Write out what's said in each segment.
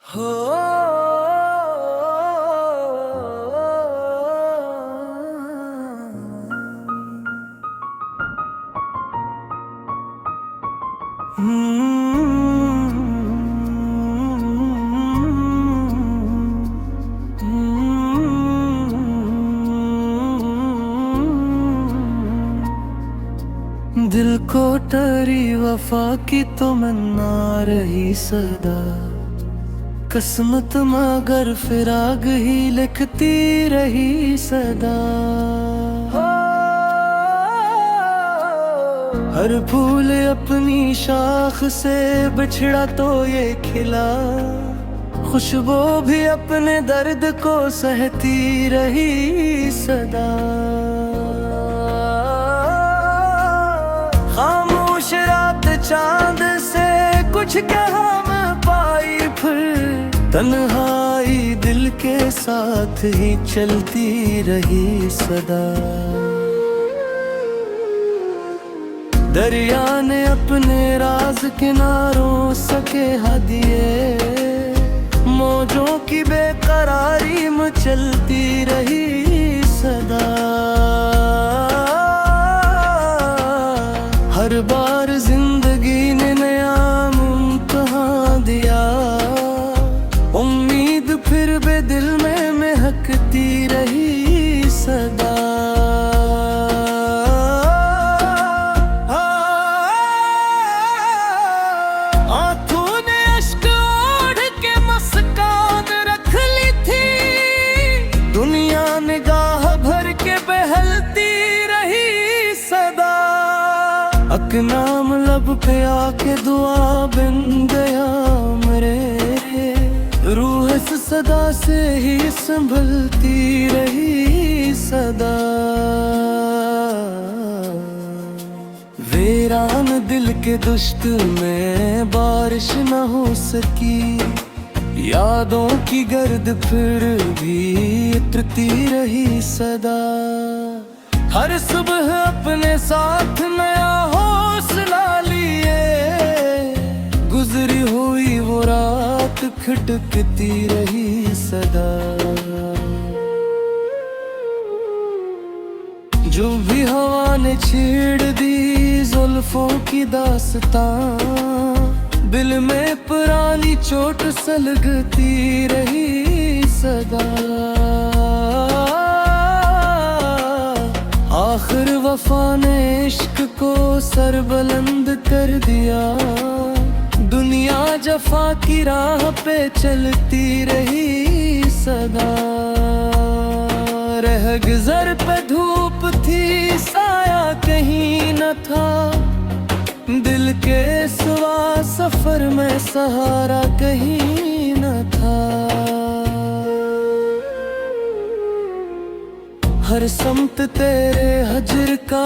हो दिल को टरी वफा की तो मन्ना रही सदा, किस्मत मगर फिराग ही लिखती रही सदा। हर फूल अपनी शाख से बिछड़ा तो ये खिला, खुशबू भी अपने दर्द को सहती रही सदा। खामोश रात चांद से कुछ कहा मैं पाई, फिर तन्हाई दिल के साथ ही चलती रही सदा। दरिया ने अपने राज किनारों सके दिए, मौजों की बेकरारी में चलती रही सदा। हर बार जिंदगी ने नया इम्तिहान दिया, उम्मीद फिर भी दिल में महकती रही सदा। आंखों ने अश्क ओढ़ के मुस्कान रख ली थी, दुनिया निगाह भर के बहलती रही सदा। अक नाम लब पे आके दुआ बन गया मेरे, रूह इस सदा से ही संभलती रही सदा। वीरान दिल के दुश्त में बारिश न हो सकी, यादों की गर्द फिर भी उतरती रही सदा। हर सुबह अपने साथ नया हौसला लिए, गुजरी हुई वो रात खटकती रही सदा। जो भी हवा ने छेड़ दी जुल्फों की दास्तां, दिल में पुरानी चोट सलगती रही सदा। आखिर वफा ने इश्क को सरबुलंद कर दिया, दुनिया जफा की राह पे चलती रही सदा। रह गुजर पे धूप थी, साया कहीं न था, दिल के सिवा सफर में सहारा कहीं न था। हर समत तेरे हजर का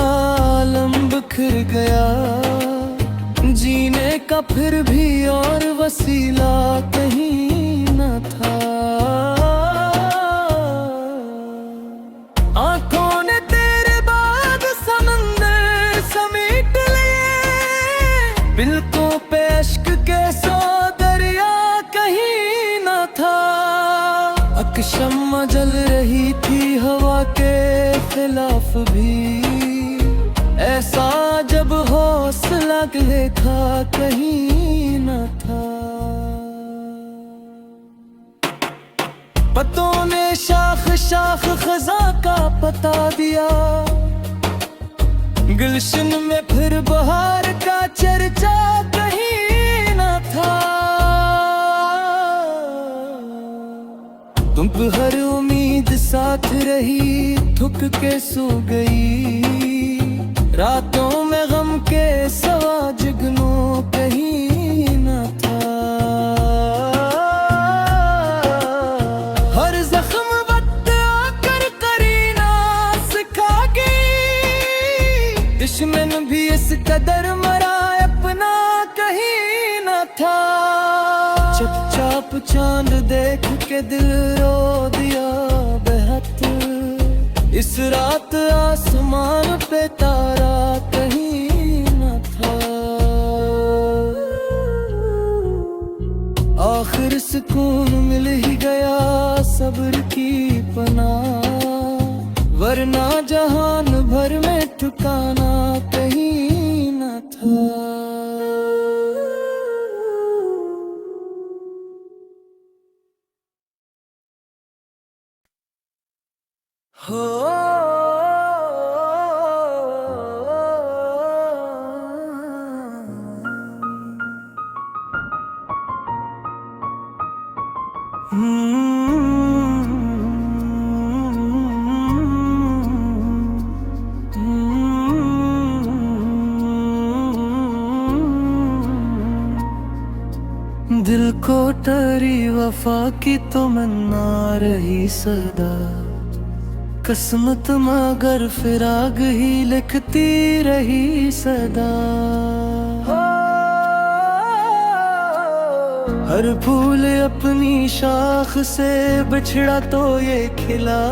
आलम बिखर गया, जीने का फिर भी और वसीला कहीं न था। आंखों ने तेरे बाद समंदर समेट लिए, बिल्कों पे अश्क के सौ दरिया कहीं न था। अकशम्मा जल रही थी हवा के खिलाफ भी, ऐसा जब हौसला देखा कहीं न था। पत्तों ने शाख शाख खजा का पता दिया, गुलशन में फिर बहार का चर्चा कहीं न था। तुम पे हर उम्मीद साथ रही, थक के सो गई, रातों में गम के सवा जुगनू कहीं न था। हर जख्म वक्त आकर करीना सिखा गई, दुश्मन भी इस कदर मरा अपना कहीं न था। चुपचाप चांद देख के दिल रो दिया बेहद, इस रात आसमान पे तारा कहीं न था। आखिर सुकून मिल ही गया सब्र की पनाह, वरना जहान भर में ठिकाना कहीं न था। हो दिल को टरी वफा की तो मन्ना रही सदा, किस्मत मगर फिराग ही लिखती रही सदा। हर फूल अपनी शाख से बिछड़ा तो ये खिला,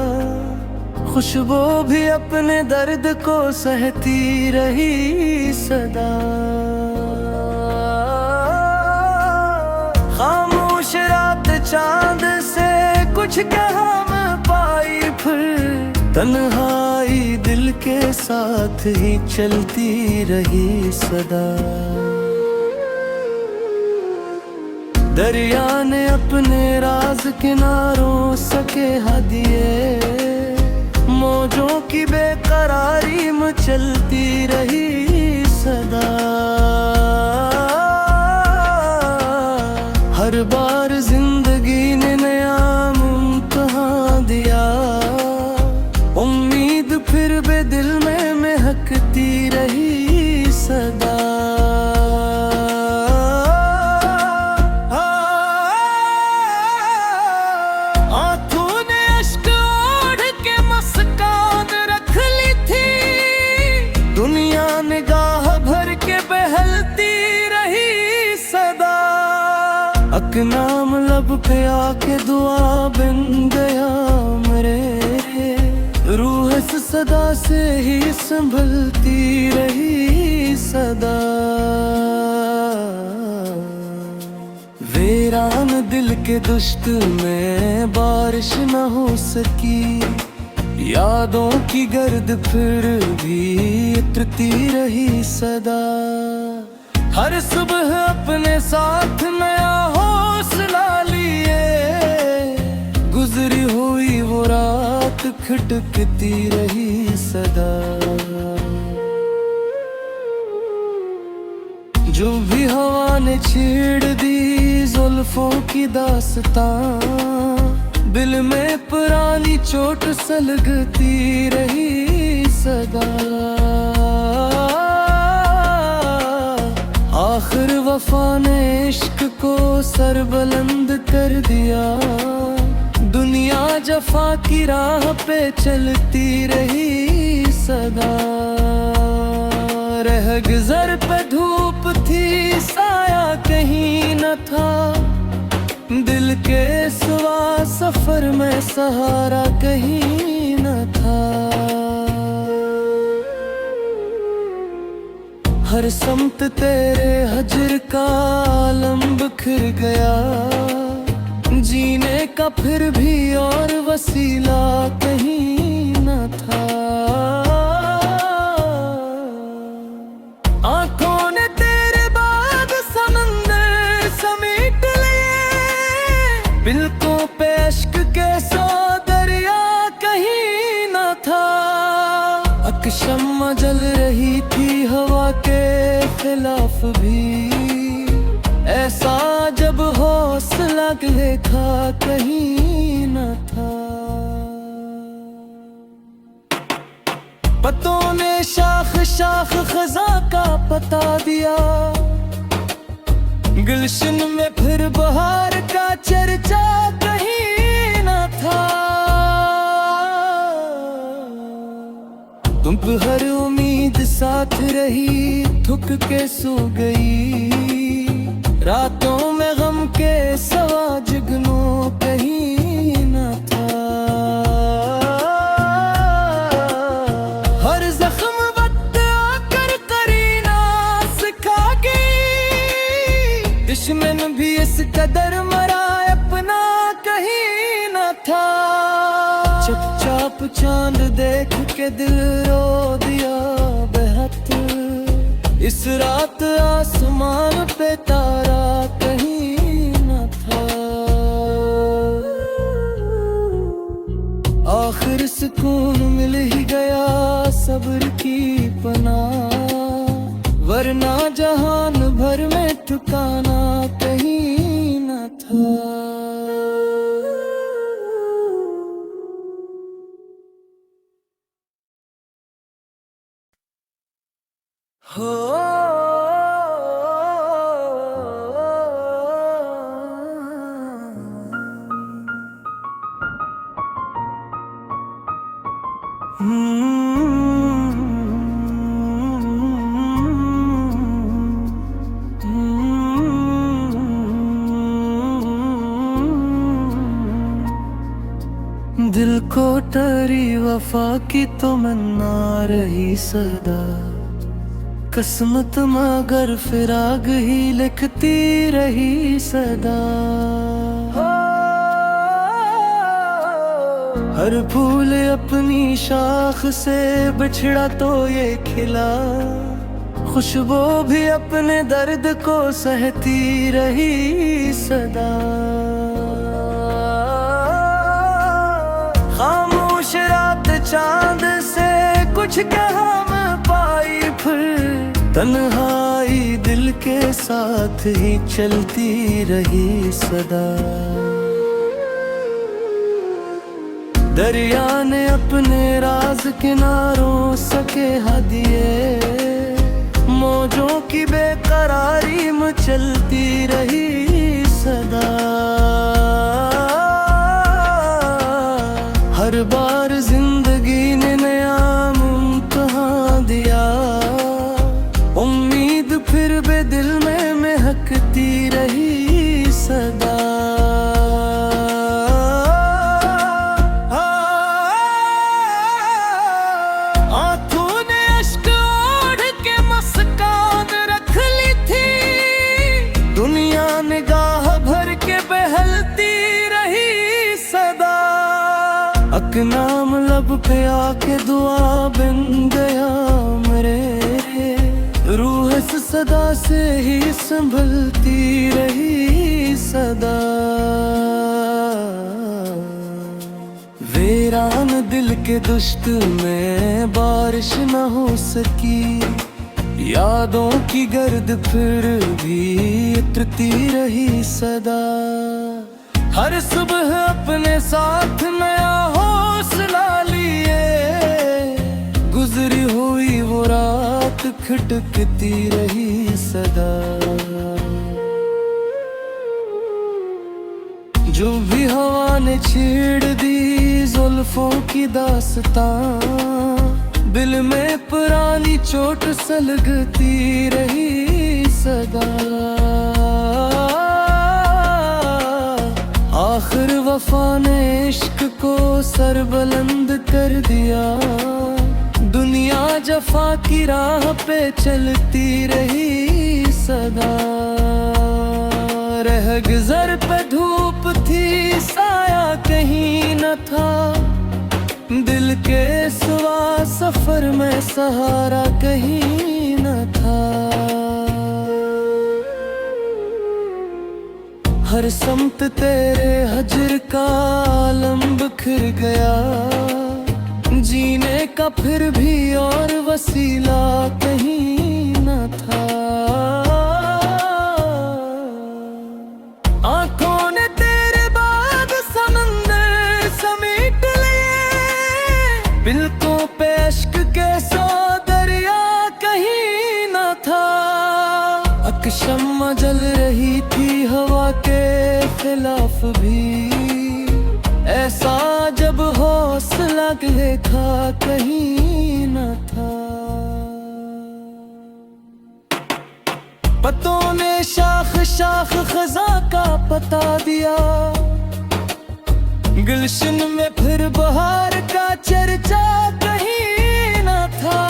खुशबू भी अपने दर्द को सहती रही सदा। खामोश रात चांद से कुछ कहा मैं पाई, फिर तन्हाई दिल के साथ ही चलती रही सदा। दरिया ने अपने राज किनारों सके दिए, मौजों की बेकरारी में चलती रही सदा। हर बार जिंदगी ने नया इम्तिहान दिया, उम्मीद फिर भी दिल में महकती रही सदा। नाम लब पे आके दुआ बन गया मेरे, रूह इस सदा से ही संभलती रही सदा। वीरान दिल के दुश्त में बारिश न हो सकी, यादों की गर्द फिर भी उतरती रही सदा। हर सुबह अपने साथ नया हौसला लिए, गुजरी हुई वो रात खटकती रही सदा। जो भी हवा ने छेड़ दी जुल्फों की दास्तां, दिल में पुरानी चोट सलगती रही सदा। आखिर वफा ने इश्क को सर बुलंद कर दिया, दुनिया जफा की राह पे चलती रही सदा। रह गुजर पे धूप थी साया कहीं न था, दिल के सिवा सफर में सहारा कहीं न था। हर समत तेरे हजर का आलम बिखर गया, जीने का फिर भी और वसीला कहीं न था। आंखों ने तेरे बाद समंदर समेट लिए, बिल्कों पे अश्क के सौ दरिया कहीं न था। अकशम्मा जल रही थी हवा के खिलाफ भी, ऐसा जब हौसला देखा कहीं न था। पत्तों ने शाख शाख खजा का पता दिया, गुलशन में फिर बहार का चर्चा कहीं न था। तुम पे हर उम्मीद साथ रही, थक के सो गई, रातों में गम के सवा जुगनों कहीं न था। हर जख्म वक्त आकर करीना सिखा गई, दुश्मन भी इसका कदर मरा अपना कहीं न था। चुपचाप चांद देख के दिल रो दिया बेहद। इस रात आसमान पे तारा कहीं न था। आखिर सुकून मिल ही गया सब्र की पनाह, वरना जहान भर में ठिकाना कहीं न था। हो दिल को टरी वफा की तो मन्ना रही सदा, किस्मत मगर फिराग ही लिखती रही सदा। हर फूल अपनी शाख से बिछड़ा तो ये खिला, खुशबू भी अपने दर्द को सहती रही सदा। खामोश रात चांद से कुछ कहा मैं पाई, फिर तन्हाई दिल के साथ ही चलती रही सदा। दरिया ने अपने राज किनारों सके दिए, मौजों की बेकरारी में चलती रही सदा। हर बार जिंदगी ने नया इम्तिहान दिया, उम्मीद फिर भी दिल में महकती रही सदा। नाम लब पे आके दुआ बन गया मेरे, रूह इस सदा से ही संभलती रही सदा। वीरान दिल के दुश्त में बारिश न हो सकी, यादों की गर्द फिर भी उतरती रही सदा। हर सुबह अपने साथ नया हौसला लिए, गुजरी हुई वो रात खटकती रही सदा। जो भी हवा ने छेड़ दी जुल्फों की दास्तां, दिल में पुरानी चोट सलगती रही सदा। आखिर वफा ने इश्क को सर बुलंद कर दिया, दुनिया जफा की राह पे चलती रही सदा। रह गुजर पे धूप थी साया कहीं न था, दिल के सिवा सफर में सहारा कहीं न था। हर समत तेरे हजर का आलम बिखर गया, जीने का फिर भी और वसीला कहीं न था। आंखों ने तेरे बाद समंदर समेट लिए, बिल्कों पे अश्क के सौ दरिया कहीं न था। अकशम्मा जल रही थी हवा के खिलाफ भी, ऐसा जब हौसला देखा कहीं न था। पत्तों ने शाख शाख खजा का पता दिया, गुलशन में फिर बहार का चर्चा कहीं न था।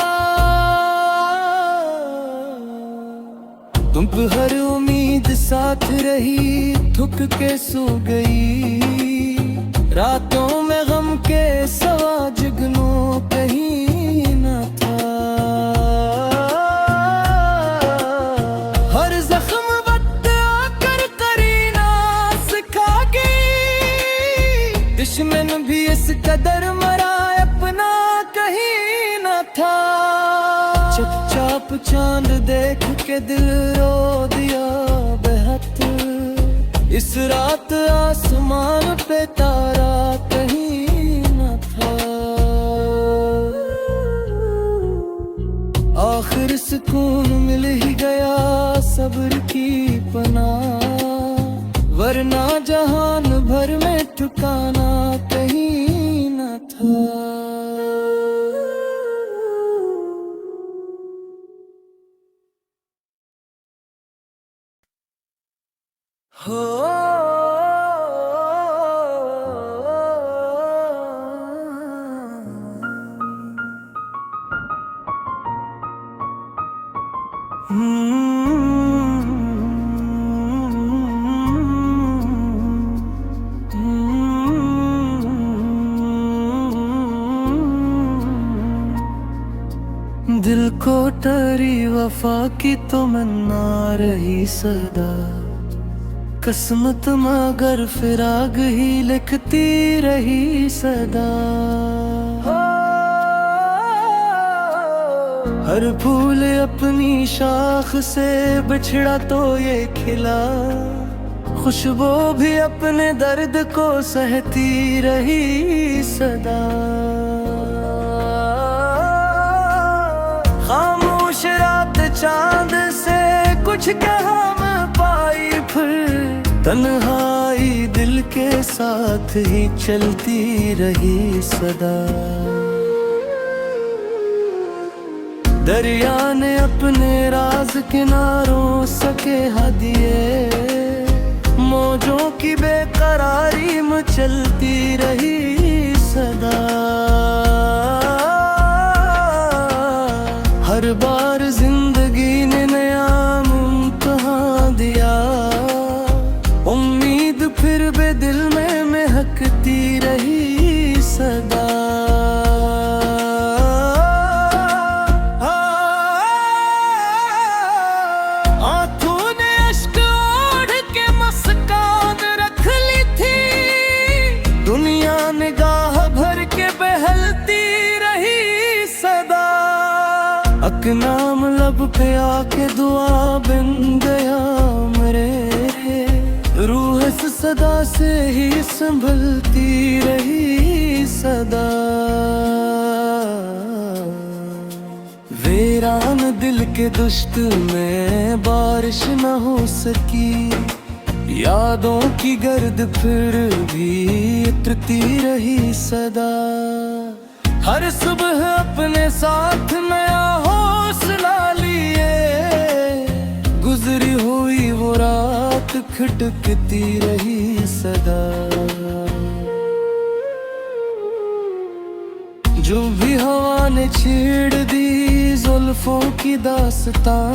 तुम पे हर उम्मीद साथ रही, थक के सो गई। रातों में गम के सवा जुगनू कहीं न था। हर जख्म वक्त आकर करीना सिखा गई। दुश्मन भी इस कदर मरा अपना कहीं न था। चुपचाप चांद देख के दिल रो दिया बेहद। इस रात आसमान पे तारा कहीं न था। आखिर सुकून मिल ही गया सब्र की पनाह, वरना जहान भर में ठिकाना कहीं न था। हो दिल को टरी वफा की तो मन्ना रही सदा। किस्मत मगर फिराग ही लिखती रही सदा। हर फूल अपनी शाख से बिछड़ा तो ये खिला। खुशबू भी अपने दर्द को सहती रही सदा। खामोश रात चांद से कुछ कहा मैं पाई, फिर तन्हाई दिल के साथ ही चलती रही सदा। दरिया ने अपने राज किनारों सके दिए। मौजों की बेकरारी में चलती रही सदा। हर बार जिंदगी ने नया इम्तिहान दिया। उम्मीद फिर भी दिल में महकती रही सदा। आंखों ने अश्क ओढ़ के मुस्कान रख ली थी। दुनिया निगाह भर के बहलती रही सदा। अक नाम लब पे आके दुआ बन गया मेरे। रूह इस सदा से ही संभलती रही सदा। वीरान दिल के दुश्त में बारिश न हो सकी। यादों की गर्द फिर भी उतरती रही सदा। हर सुबह अपने साथ नया हौसला लिए। गुजरी हुई वो रात खटकती रही सदा। जो भी हवा ने छेड़ दी जुल्फों की दास्तां।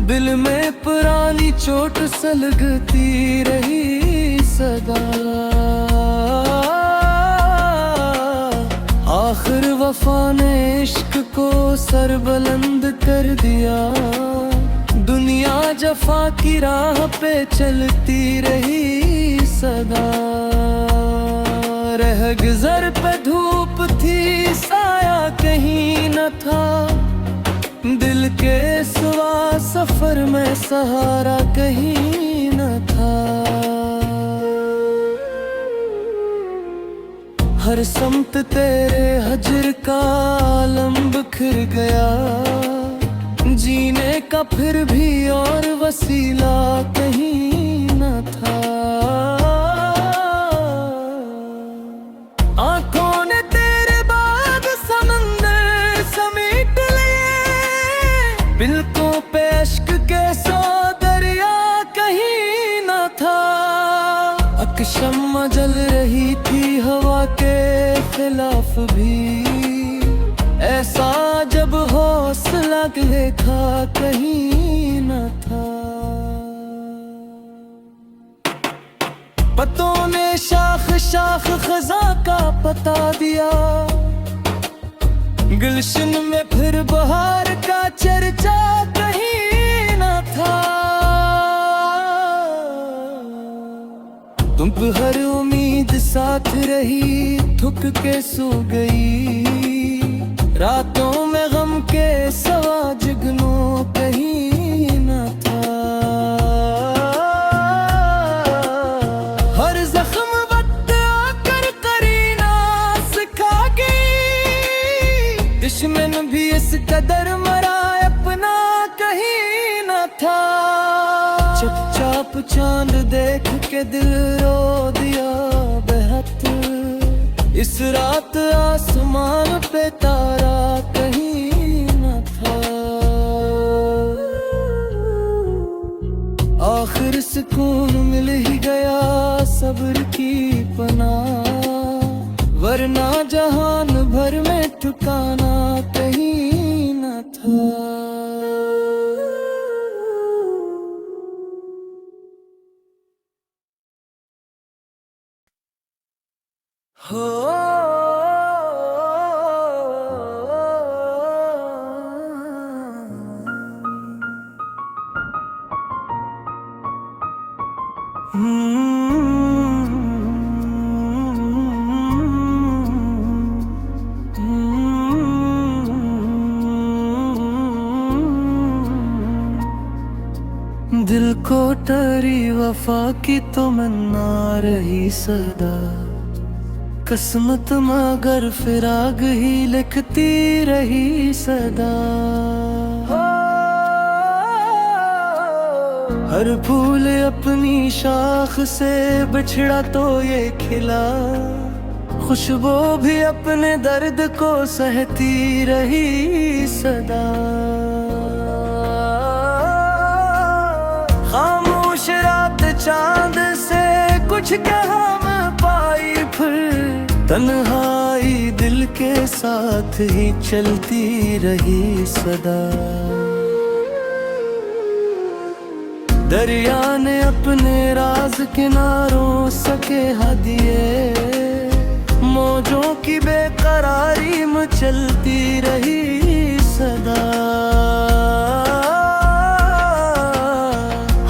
दिल में पुरानी चोट सलगती रही सदा। आखिर वफा ने इश्क को सर बुलंद कर दिया। दुनिया जफा की राह पे चलती रही सदा। रह गुजर पे धूप थी साया कहीं न था। दिल के सिवा सफर में सहारा कहीं न था। हर समत तेरे हजर का आलम बिखर गया। जीने का फिर भी और वसीला कहीं न था। आंखों ने तेरे बाद समंदर समेट लिए। बिल्कों पे अश्क के सौ दरिया कहीं न था। अकशम्मा जल रही थी हवा के खिलाफ भी। ऐसा जब हौसला देखा कहीं न था। पत्तों ने शाख शाख खजा का पता दिया, गुलशन में फिर बहार का चर्चा कहीं न था। तुम पे हर उम्मीद साथ रही, थक के सो गई। रातों में गम के सवा जुगनू कहीं न था। हर जख्म वक्त आकर करीना सिखा गई। दुश्मन भी इस कदर मरा अपना कहीं न था। चुपचाप चांद देख के दिल रो दिया बेहद। इस रात आसमान पे तारा कहीं न था। आखिर सुकून मिल ही गया सब्र की पनाह, वरना जहान भर में ठिकाना कहीं न था। हो दिल को टरी वफा की तो मन्ना रही सदा। किस्मत मगर फिराग ही लिखती रही सदा। हर फूल अपनी शाख से बिछड़ा तो ये खिला। खुशबू भी अपने दर्द को सहती रही सदा। खामोश रात चांद से कुछ कहा मैं पाई, फिर तन्हाई दिल के साथ ही चलती रही सदा। दरिया ने अपने राज किनारों सके दिए। मौजों की बेकरारी में चलती रही सदा।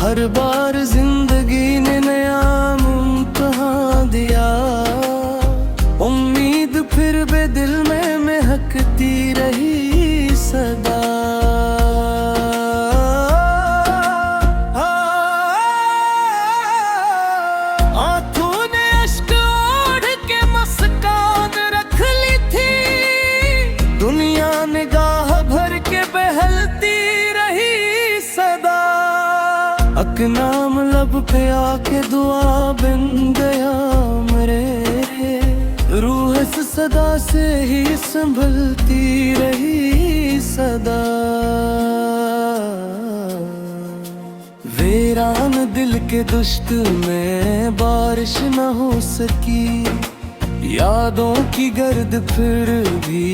हर बार जिंदगी ने नया इम्तिहान दिया। उम्मीद फिर भी दिल में महकती रही सदा। आंखों ने अश्क ओढ़ के मुस्कान रख ली थी। दुनिया निगाह भर के बहलती रही सदा। अकनाम लब पे आके दुआ बन गया मेरे। रूह इस सदा से ही संभलती रही सदा। वीरान दिल के दुश्त में बारिश न हो सकी। यादों की गर्द फिर भी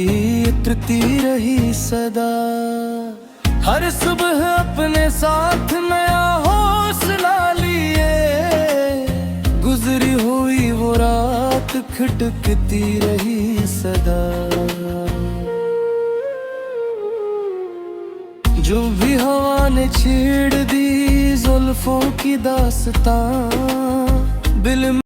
उतरती रही सदा। हर सुबह अपने साथ नया हौसला लिए। गुजरी हुई वो रात खटकती रही सदा। जो भी हवा ने छेड़ दी जुल्फों की दास्तां, दिल